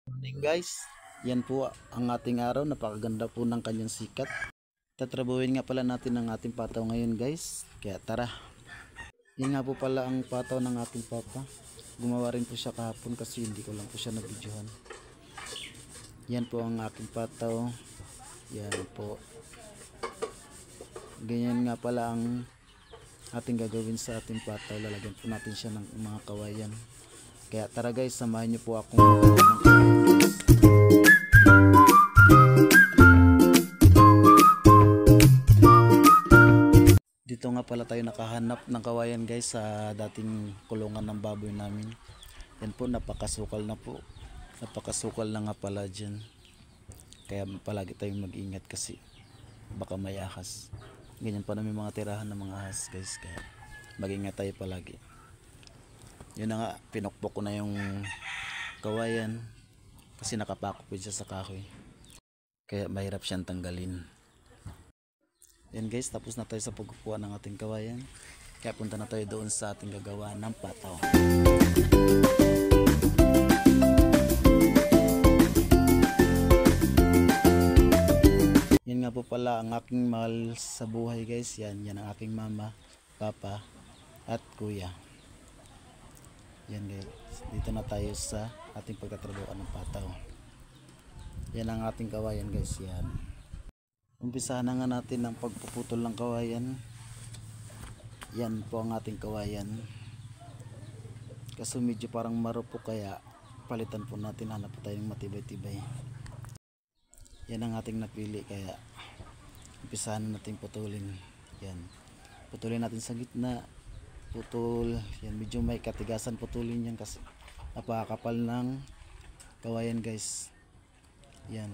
Morning guys, yan po ang ating araw. Napakaganda po ng kanyang sikat. Tatrabuhin nga pala natin ang ating pataw ngayon guys. Kaya tara. Yan nga po pala ang pataw ng ating papa. Gumawa rin po siya kahapon kasi hindi ko lang po siya nabidyohan. Yan po ang aking pataw. Yan po. Ganyan nga pala ang ating gagawin sa ating pataw. Lalagyan po natin siya ng mga kawayan. Kaya tara guys, samahan niyo po akong magawa ng kawayan. Dito nga pala tayo nakahanap ng kawayan guys sa dating kulungan ng baboy namin. Yan po, napakasukal na po. Napakasukal na nga pala dyan. Kaya palagi tayong mag-ingat kasi baka may ahas. Ganyan pa na may mga tirahan ng mga ahas guys. Kaya mag-ingat tayo palagi. Yun na nga, pinokpok ko na yung kawayan kasi nakapakopin siya sa kahoy. Kaya mahirap siyang tanggalin. Yan guys, tapos na tayo sa pagkukuha ng ating kawayan. Kaya punta na tayo doon sa ating gagawa ng pataw. Yan nga po pala ang aking mahal sa buhay guys. Yan ang aking mama, papa at kuya. Yan guys, dito na tayo sa ating pagtatrabuhan ng pataw. Yan ang ating kawayan guys. Yan, umpisahan na nga natin ang pagpuputol ng kawayan. Yan po ang ating kawayan. Kasi medyo parang marupok kaya palitan po natin, hanap po tayong matibay-tibay. Yan ang ating napili kaya umpisahan na natin putulin. Yan, putulin natin sa gitna. Putol. Yan, medyo may katigasan putulin yan kasi napakakapal ng kawayan guys. Yan,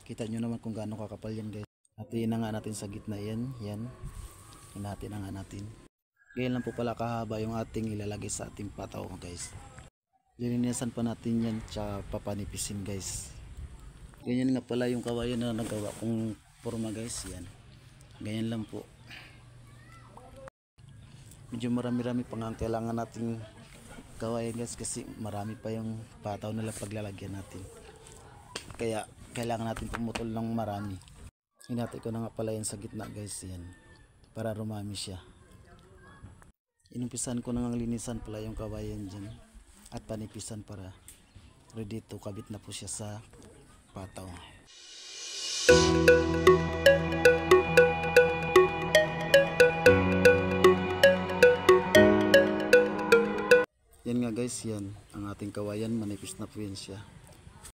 kita nyo naman kung gaano kakapal yan guys. Hatiin na nga natin sa gitna yan. Yan, hinahatiin na nga natin. Ganyan lang po pala kahaba yung ating ilalagay sa ating pataw guys. Lilinisan pa natin yan tsaka papanipisin guys. Ganyan nga pala yung kawayan na nagawa kong forma guys. Yan, ganyan lang po. Medyo marami-rami pa nga ang kailangan nating kawayan guys kasi marami pa yung pataw nila paglalagyan natin. Kaya kailangan natin pumutol ng marami. Hinati ko na nga pala yan sa gitna guys. Yan, para rumami siya. Inumpisan ko na nga linisan pala yung kawayan dyan at panipisan para ready to kabit na po siya sa pataw. Yan nga guys, yan ang ating kawayan, manipis na po yan siya.